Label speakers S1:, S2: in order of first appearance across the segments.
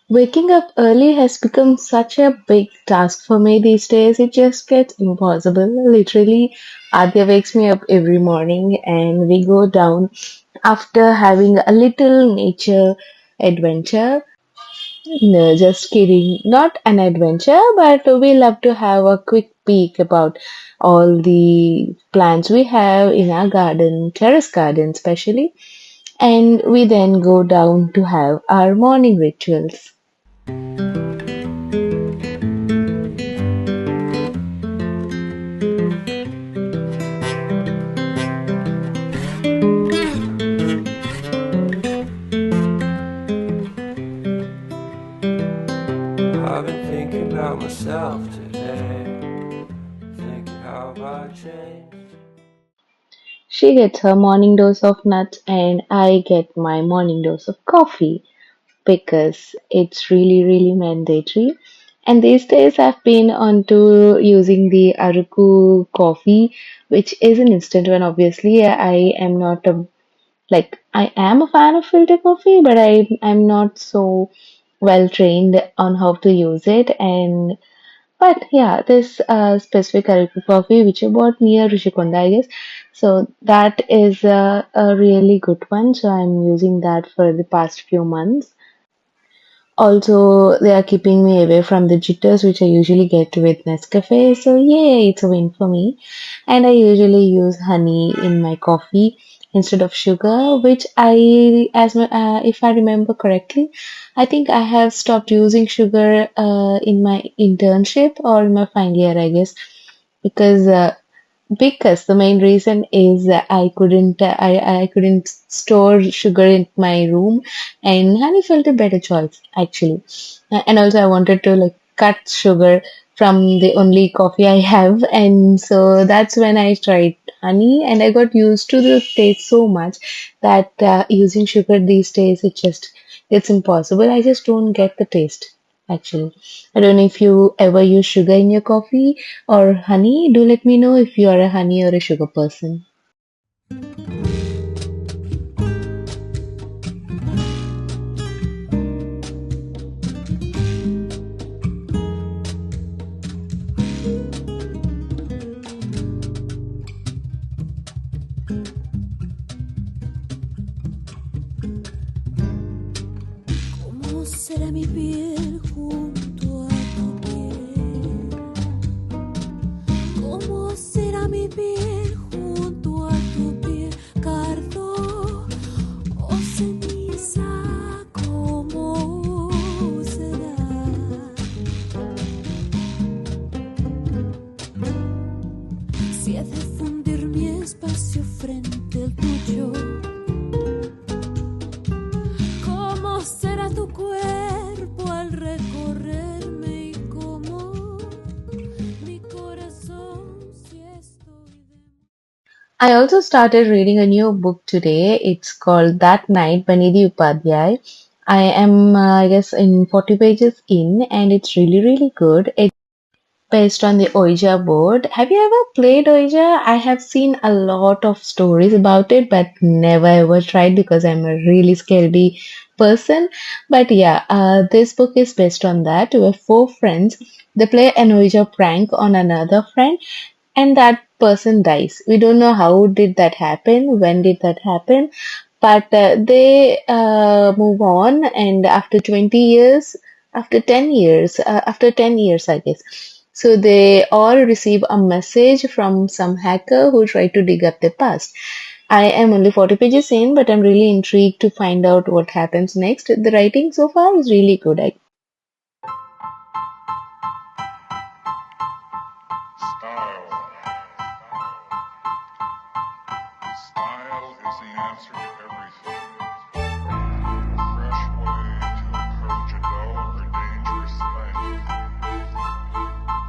S1: Waking up early has become such a big task for me these days. It just gets impossible. Literally, Adya wakes me up every morning and we go down after having a little nature adventure. No, just kidding. Not an adventure, but we love to have a quick peek about all the plants we have in our garden, terrace garden especially, and we then go down to have our morning rituals.
S2: I've been thinking about myself today, thinking how have I changed.
S1: She gets her morning dose of nuts, and I get my morning dose of coffee because it's really, really mandatory. And these days, I've been onto using the Aruku coffee, which is an instant one. Obviously, I am not a I am a fan of filter coffee, but I'm not so well trained on how to use it. And but yeah, this specific Araku coffee which I bought near Rishikonda, I guess. So that is a really good one. So I'm using that for the past few months. Also, they are keeping me away from the jitters which I usually get with Nescafe. So yeah, it's a win for me. And I usually use honey in my coffee instead of sugar, which if I remember correctly, I think I have stopped using sugar in my internship or in my final year, I guess, because because the main reason is that I couldn't store sugar in my room, and honey felt a better choice actually. And also I wanted to like cut sugar from the only coffee I have, and so that's when I tried honey, and I got used to the taste so much that using sugar these days it's impossible. I just don't get the taste actually. I don't know if you ever use sugar in your coffee or honey. Do let me know if you are a honey or a sugar person.
S3: ¿Cómo será mi piel junto a tu piel? ¿Cómo será mi piel junto a tu piel? Cardo o ceniza, ¿cómo será? Si he de fundir mi espacio frente al tuyo, ¿cómo será tu cuerpo al recorrerme y cómo mi corazón si estoy de...
S1: I also started reading a new book today. It's called That Night by Nidhi Upadhyay. I am, I guess, in 40 pages in, and it's really, really good. It's based on the Ouija board. Have you ever played Ouija? I have seen a lot of stories about it, but never ever tried because I'm a really scaredy person. But yeah, this book is based on that. Where four friends they play an Ouija prank on another friend, and that person dies. We don't know how did that happen, when did that happen, but they move on, and after 20 years, after 10 years, I guess. So they all receive a message from some hacker who tried to dig up their past. I am only 40 pages in, but I'm really intrigued to find out what happens next. The writing so far is really good.
S4: Style. Style is the answer to everything. A fresh way to approach a dull or dangerous thing.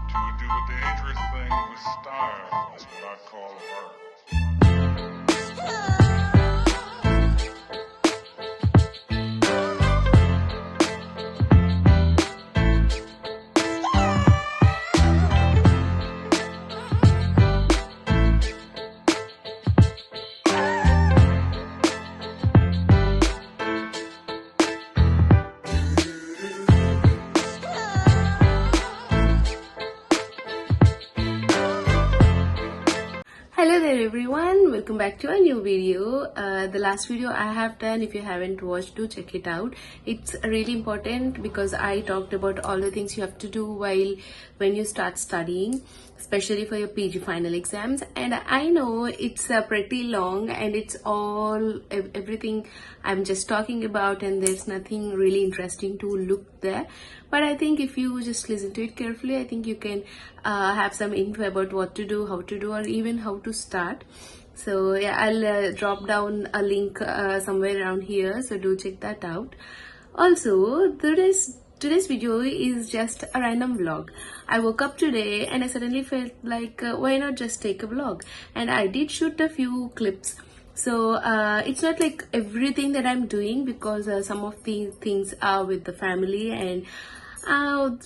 S4: To do a dangerous thing with style is what I call art.
S5: everyone, welcome back to a new video. The last video I have done, if you haven't watched, do check it out. It's really important because I talked about all the things you have to do when you start studying, especially for your PG final exams. And I know it's pretty long and it's all everything I'm just talking about, and there's nothing really interesting to look there. But I think if you just listen to it carefully, I think you can have some info about what to do, how to do, or even how to start. So yeah, I'll drop down a link somewhere around here, so do check that out. Also, today's video is just a random vlog. I woke up today and I suddenly felt like why not just take a vlog, and I did shoot a few clips. So it's not like everything that I'm doing, because some of the things are with the family, and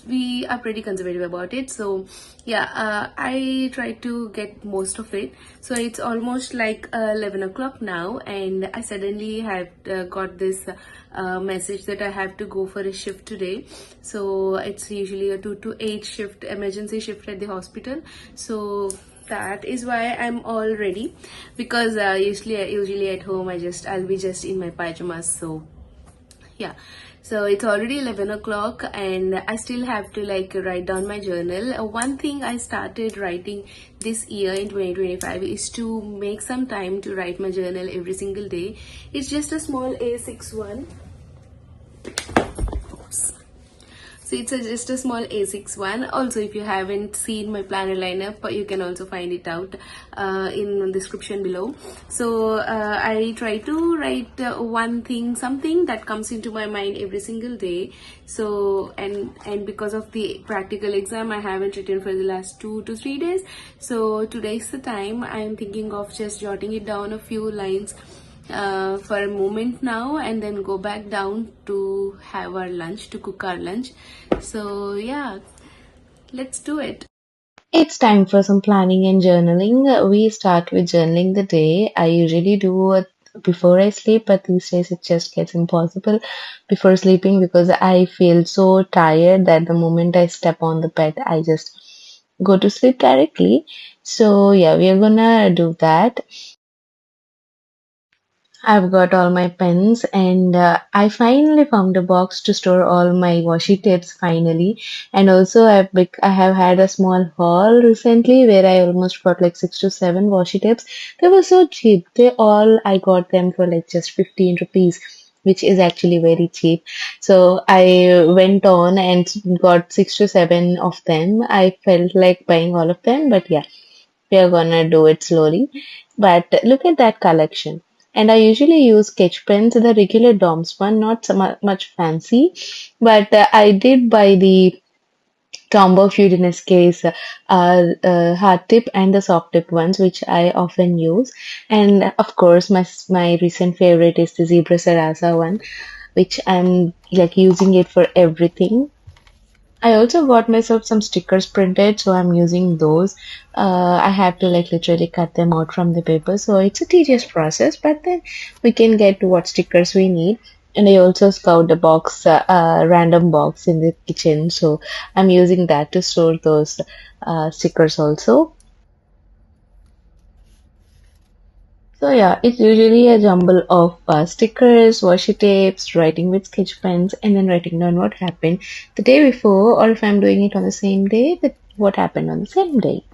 S5: we are pretty conservative about it. So yeah, I try to get most of it. So it's almost like 11 o'clock now, and I suddenly have got this message that I have to go for a shift today. So it's usually a 2 to 8 shift, emergency shift at the hospital. So that is why I'm all ready, because usually at home I'll be just in my pajamas. So yeah, so it's already 11 o'clock and I still have to like write down my journal. One thing I started writing this year in 2025 is to make some time to write my journal every single day. It's just a small A6 one. So it's just a small A6 one. Also, if you haven't seen my planner lineup, you can also find it out in the description below. So I try to write one thing, something that comes into my mind every single day. So and because of the practical exam, I haven't written for the last 2 to 3 days. So today's the time. I am thinking of just jotting it down a few lines for a moment now, and then go back down to have our lunch, to cook our lunch. So yeah, let's do it.
S1: It's time for some planning and journaling. We start with journaling the day. I usually do it before I sleep, but these days it just gets impossible before sleeping because I feel so tired that the moment I step on the bed, I just go to sleep directly. So yeah, we are gonna do that. I've got all my pens, and I finally found a box to store all my washi tapes finally. And also I have had a small haul recently where I almost got like 6 to 7 washi tapes. They were so cheap. I got them for like just 15 rupees, which is actually very cheap. So I went on and got 6 to 7 of them. I felt like buying all of them, but yeah, we are gonna do it slowly. But look at that collection. And I usually use sketch pens, the regular DOMS one, not so much fancy. But I did buy the Tombow Feud in this case, hard tip and the soft tip ones, which I often use. And of course, my recent favorite is the Zebra Sarasa one, which I'm like using it for everything. I also got myself some stickers printed, so I'm using those. I have to like literally cut them out from the paper, so it's a tedious process, but then we can get to what stickers we need. And I also scout the box, random box in the kitchen, so I'm using that to store those stickers also. So yeah, it's usually a jumble of stickers, washi tapes, writing with sketch pens, and then writing down what happened the day before, or if I'm doing it on the same day, what happened on the same day.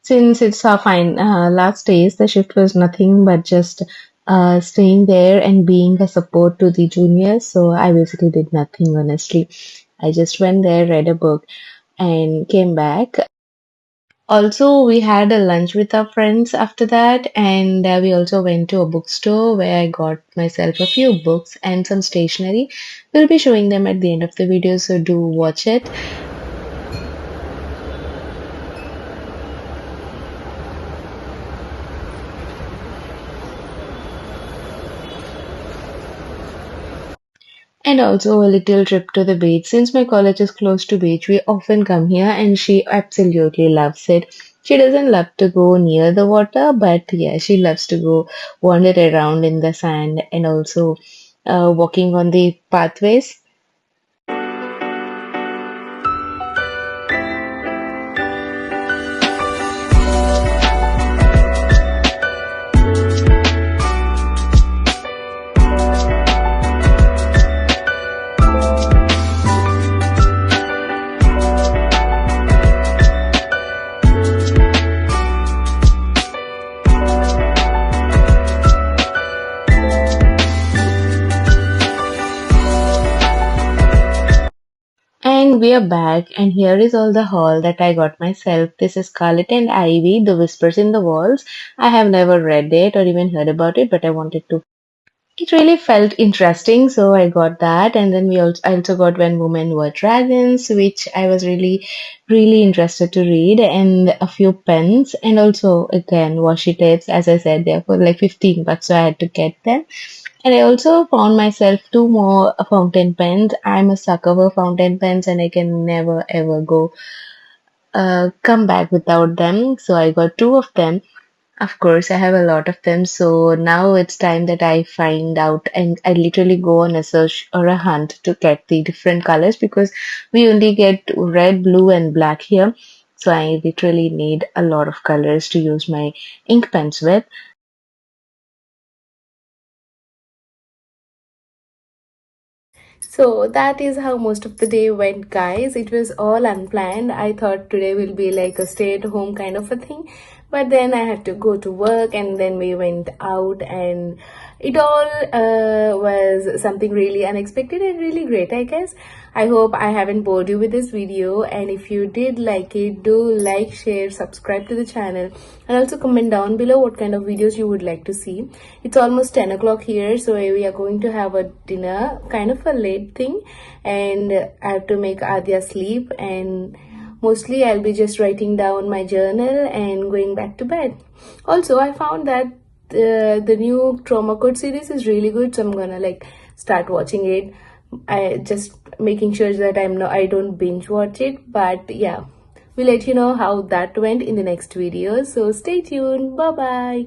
S1: since it's our fine last days, the shift was nothing but just staying there and being a support to the juniors. So I basically did nothing, honestly. I just went there, read a book, and came back. Also, we had a lunch with our friends after that, and we also went to a bookstore where I got myself a few books and some stationery. We'll be showing them at the end of the video, so do watch it. And also a little trip to the beach. Since my college is close to beach, we often come here and she absolutely loves it. She doesn't love to go near the water, but yeah, she loves to go wander around in the sand and also walking on the pathways. And we are back, and here is all the haul that I got myself. This is Scarlet and Ivy, The Whispers in the Walls. I have never read it or even heard about it, but I wanted to. It really felt interesting, so I got that. And then I also got When Women Were Dragons, which I was really interested to read, and a few pens, and also again washi tapes. As I said, they're for like 15 bucks, so I had to get them. And I also found myself two more fountain pens. I'm a sucker for fountain pens, and I can never ever go come back without them. So I got two of them. Of course, I have a lot of them. So now it's time that I find out, and I literally go on a search or a hunt to get the different colors because we only get red, blue, and black here. So I literally need a lot of colors to use my ink pens with.
S5: So that is how most of the day went, guys. It was all unplanned. I thought today will be like a stay at home kind of a thing, but then I had to go to work and then we went out, and it all was something really unexpected and really great, I guess. I hope I haven't bored you with this video, and if you did like it, do like, share, subscribe to the channel, and also comment down below what kind of videos you would like to see. It's almost 10 o'clock here, so we are going to have a dinner, kind of a late thing, and I have to make Adya sleep, and mostly I'll be just writing down my journal and going back to bed. Also, I found that the new Trauma Code series is really good, so I'm gonna like start watching it. I just making sure that I don't binge watch it, but yeah, we'll let you know how that went in the next video. So stay tuned. Bye bye.